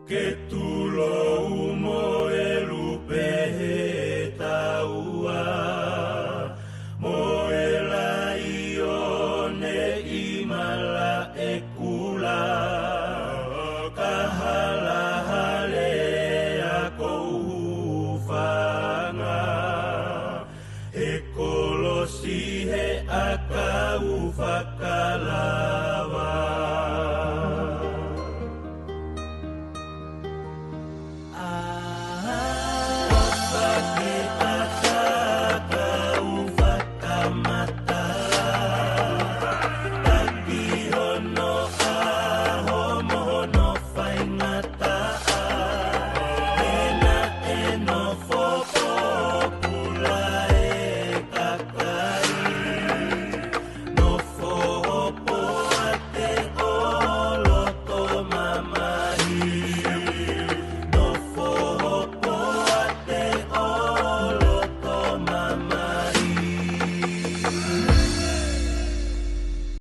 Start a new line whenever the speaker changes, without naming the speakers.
Ke tulo umo e lupe he taua mo e lai o ne I mala e kula ka hala hale a kou whanga e kolosi he a kau whakalawa. Mama